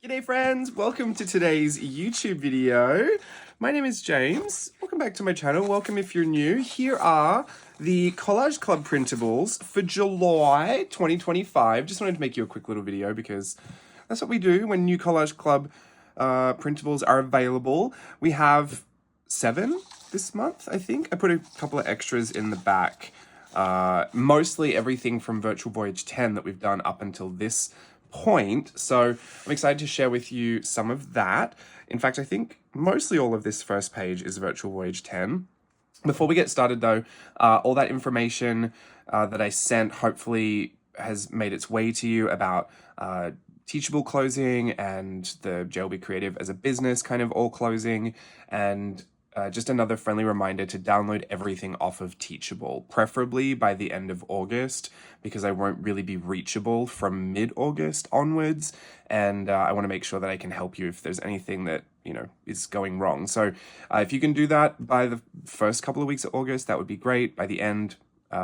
G'day friends, welcome to today's YouTube video. My name is James. Welcome back to my channel. Welcome if you're new. Here are the Collage Club printables for July 2025. Just wanted to make you a quick little video because that's what we do when new Collage Club printables are available. We have 7 this month, I think. I put a couple of extras in the back. Mostly everything from Virtual Voyage 10 that we've done up until this point. So I'm excited to share with you some of that. In fact, I think mostly all of this first page is Virtual Voyage 10. Before we get started though, all that information that I sent hopefully has made its way to you about Teachable closing and the jlbCREATIVE as a business kind of all closing, and just another friendly reminder to download everything off of Teachable, preferably by the end of August, because I won't really be reachable from mid-August onwards, and I want to make sure that I can help you if there's anything that, you know, is going wrong. So if you can do that by the first couple of weeks of August, that would be great. By the end,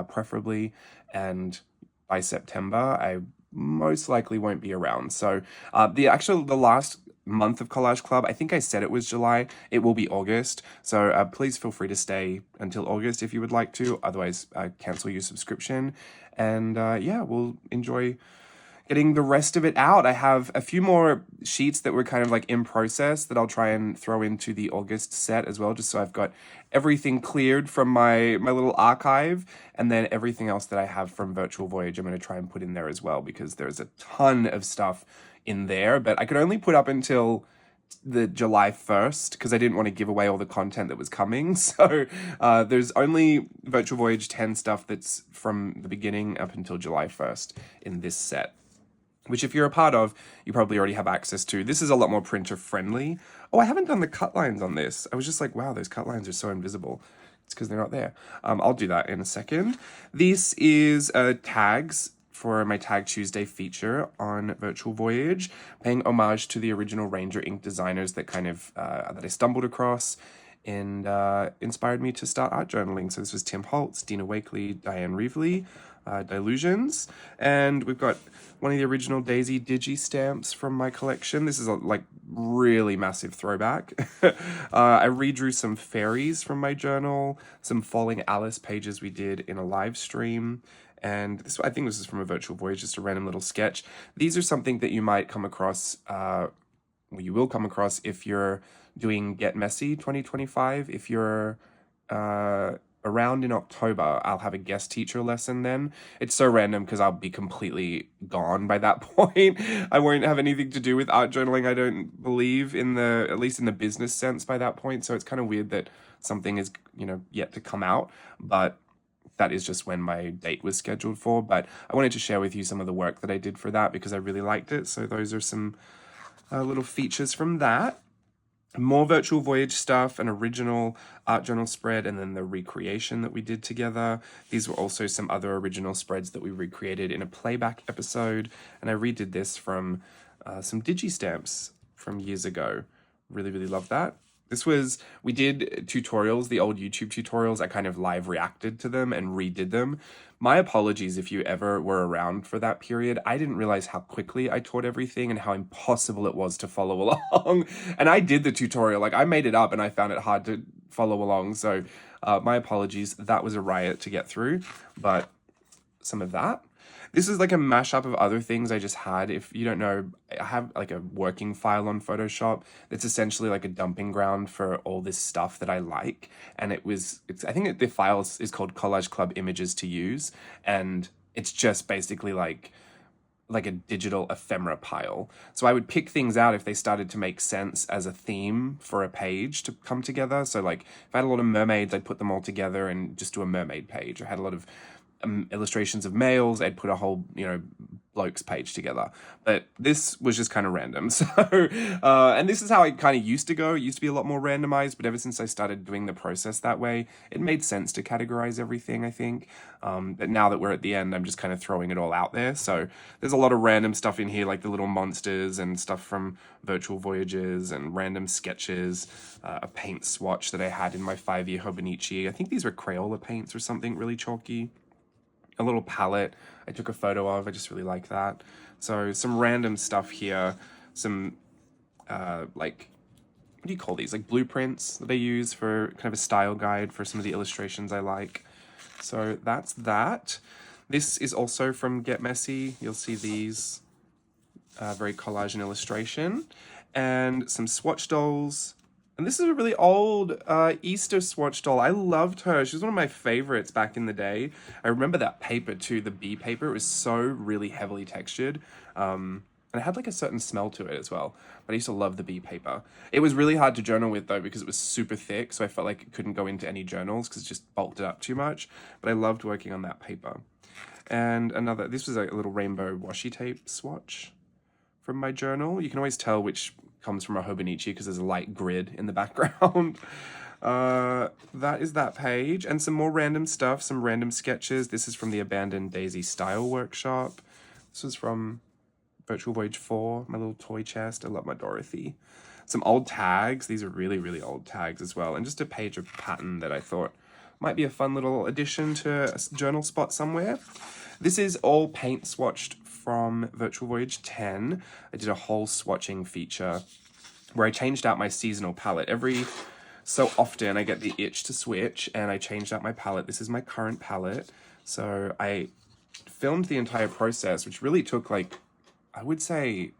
preferably, and by September, I most likely won't be around. So the last month of Collage Club, I think I said it was July. It will be August. So please feel free to stay until August if you would like to. Otherwise, cancel your subscription. And yeah, we'll enjoy getting the rest of it out. I have a few more sheets that were kind of like in process that I'll try and throw into the August set as well, just so I've got everything cleared from my little archive, and then everything else that I have from Virtual Voyage I'm going to try and put in there as well, because there's a ton of stuff in there, but I could only put up until the July 1st because I didn't want to give away all the content that was coming. So there's only Virtual Voyage 10 stuff that's from the beginning up until July 1st in this set, which if you're a part of, you probably already have access to. This is a lot more printer friendly. Oh, I haven't done the cut lines on this. I was just like, wow, those cut lines are so invisible. It's because they're not there. I'll do that in a second. This is tags for my Tag Tuesday feature on Virtual Voyage, paying homage to the original Ranger Ink designers that kind of, that I stumbled across and inspired me to start art journaling. So this was Tim Holtz, Dina Wakely, Diane Reevely, Dilutions, and we've got one of the original Daisy Digi stamps from my collection. This is a like really massive throwback. I redrew some fairies from my journal, some Falling Alice pages we did in a live stream, and this, I think this is from a Virtual Voyage, just a random little sketch. These are something that you might come across, well, you will come across if you're doing Get Messy 2025. If you're around in October, I'll have a guest teacher lesson then. It's so random because I'll be completely gone by that point. I won't have anything to do with art journaling, I don't believe, at least in the business sense by that point. So it's kind of weird that something is, you know, yet to come out, but that is just when my date was scheduled for. But I wanted to share with you some of the work that I did for that because I really liked it. So those are some little features from that. More Virtual Voyage stuff, an original art journal spread, and then the recreation that we did together. These were also some other original spreads that we recreated in a playback episode, and I redid this from some digi stamps from years ago. Really, really love that. We did tutorials, the old YouTube tutorials. I kind of live reacted to them and redid them. My apologies if you ever were around for that period. I didn't realize how quickly I taught everything and how impossible it was to follow along. And I did the tutorial, like I made it up and I found it hard to follow along. So my apologies, that was a riot to get through, but some of that. This is like a mashup of other things I just had. If you don't know, I have like a working file on Photoshop that's essentially like a dumping ground for all this stuff that I like. And I think the file is called Collage Club Images to Use. And it's just basically like a digital ephemera pile. So I would pick things out if they started to make sense as a theme for a page to come together. So like if I had a lot of mermaids, I'd put them all together and just do a mermaid page. I had a lot of illustrations of males, I'd put a whole, you know, blokes page together. But this was just kind of random. So, and this is how it kind of used to go. It used to be a lot more randomized, but ever since I started doing the process that way, it made sense to categorize everything, I think. But now that we're at the end, I'm just kind of throwing it all out there. So there's a lot of random stuff in here, like the little monsters and stuff from Virtual Voyages and random sketches, a paint swatch that I had in my 5-year Hobonichi. I think these were Crayola paints or something really chalky. A little palette I took a photo of. I just really like that. So some random stuff here, some like, what do you call these? Like blueprints that I use for kind of a style guide for some of the illustrations I like. So that's that. This is also from Get Messy. You'll see these very collage and illustration, and some swatch dolls. And this is a really old Easter swatch doll. I loved her. She was one of my favorites back in the day. I remember that paper too, the bee paper. It was so really heavily textured. And it had like a certain smell to it as well. But I used to love the bee paper. It was really hard to journal with though because it was super thick. So I felt like it couldn't go into any journals because it just bulked it up too much. But I loved working on that paper. And this was a little rainbow washi tape swatch from my journal. You can always tell which comes from a Hobonichi because there's a light grid in the background. That is that page. And some more random stuff, some random sketches. This is from the Abandoned Daisy Style Workshop. This was from Virtual Voyage 4, my little toy chest. I love my Dorothy. Some old tags. These are really, really old tags as well. And just a page of pattern that I thought might be a fun little addition to a journal spot somewhere. This is all paint swatched from Virtual Voyage 10. I did a whole swatching feature where I changed out my seasonal palette. Every so often I get the itch to switch and I changed out my palette. This is my current palette. So I filmed the entire process, which really took like, I would say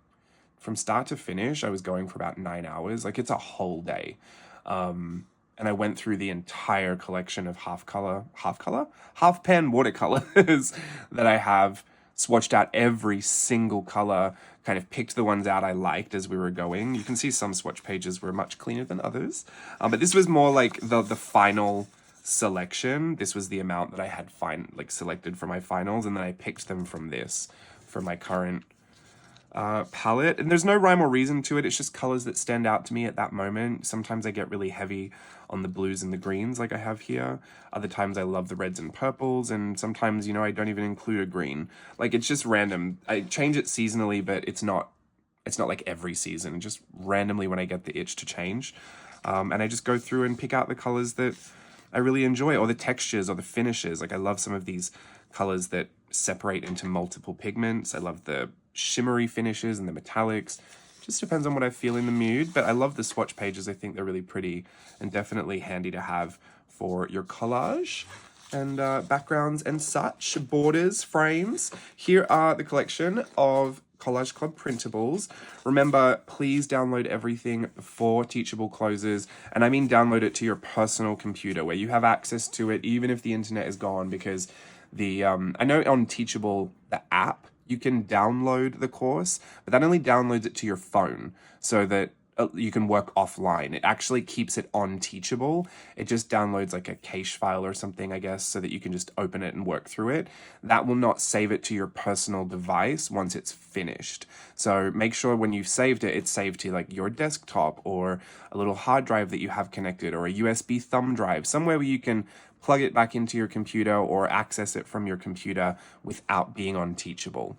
from start to finish, I was going for about 9 hours. Like it's a whole day. And I went through the entire collection of half pen watercolors that I have, swatched out every single color, kind of picked the ones out I liked as we were going. You can see some swatch pages were much cleaner than others, but this was more like the final selection. This was the amount that I had selected for my finals, and then I picked them from this for my current palette. And there's no rhyme or reason to it. It's just colors that stand out to me at that moment. Sometimes I get really heavy on the blues and the greens like I have here. Other times I love the reds and purples, and sometimes, you know, I don't even include a green. Like it's just random. I change it seasonally, but it's not like every season, just randomly when I get the itch to change. And I just go through and pick out the colors that I really enjoy, or the textures or the finishes. Like I love some of these colors that separate into multiple pigments. I love the shimmery finishes and the metallics. Just depends on what I feel in the mood, but I love the swatch pages. I think they're really pretty and definitely handy to have for your collage and backgrounds and such, borders, frames. Here are the collection of Collage Club printables. Remember, please download everything before Teachable closes, and I mean download it to your personal computer where you have access to it even if the internet is gone, because the I know on Teachable, the app, you can download the course, but that only downloads it to your phone so that you can work offline. It actually keeps it on Teachable. It just downloads like a cache file or something, I guess, so that you can just open it and work through it. That will not save it to your personal device once it's finished. So make sure when you've saved it, it's saved to like your desktop or a little hard drive that you have connected, or a USB thumb drive, somewhere where you can plug it back into your computer or access it from your computer without being on Teachable.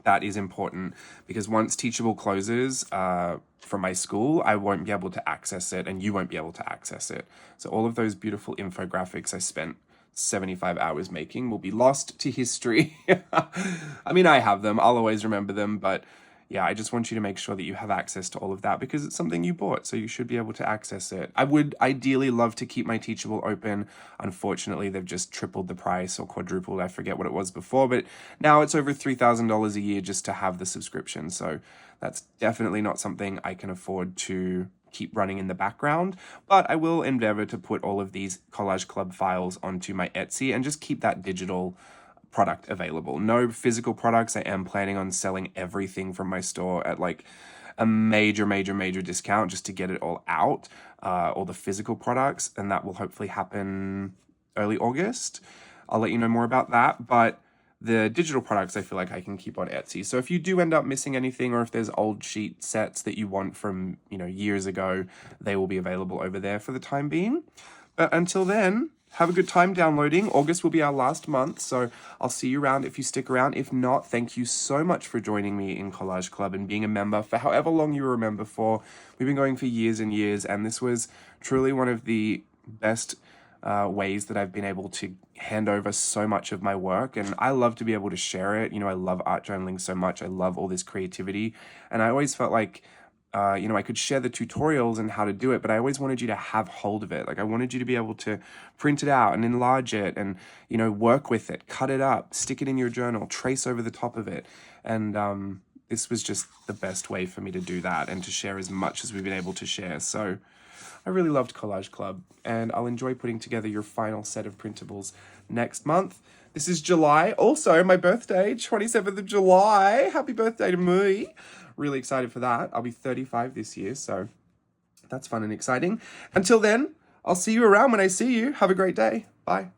That is important, because once Teachable closes from my school, I won't be able to access it and you won't be able to access it. So all of those beautiful infographics I spent 75 hours making will be lost to history. I mean, I have them. I'll always remember them, but yeah, I just want you to make sure that you have access to all of that because it's something you bought, so you should be able to access it. I would ideally love to keep my Teachable open. Unfortunately, they've just tripled the price or quadrupled. I forget what it was before, but now it's over $3,000 a year just to have the subscription. So that's definitely not something I can afford to keep running in the background, but I will endeavor to put all of these Collage Club files onto my Etsy and just keep that digital product available. No physical products. I am planning on selling everything from my store at like a major discount just to get it all out, all the physical products, and that will hopefully happen early August. I'll let you know more about that, but the digital products I feel like I can keep on Etsy. So if you do end up missing anything, or if there's old sheet sets that you want from, you know, years ago, they will be available over there for the time being. But until then, have a good time downloading. August will be our last month, so I'll see you around if you stick around. If not, thank you so much for joining me in Collage Club and being a member for however long you were a member for. We've been going for years and years, and this was truly one of the best ways that I've been able to hand over so much of my work, and I love to be able to share it. You know, I love art journaling so much. I love all this creativity, and I always felt like you know, I could share the tutorials and how to do it, but I always wanted you to have hold of it. Like I wanted you to be able to print it out and enlarge it and, you know, work with it, cut it up, stick it in your journal, trace over the top of it. And this was just the best way for me to do that and to share as much as we've been able to share. So I really loved Collage Club, and I'll enjoy putting together your final set of printables next month. This is July, also my birthday, 27th of July. Happy birthday to me. Really excited for that. I'll be 35 this year, so that's fun and exciting. Until then, I'll see you around when I see you. Have a great day. Bye.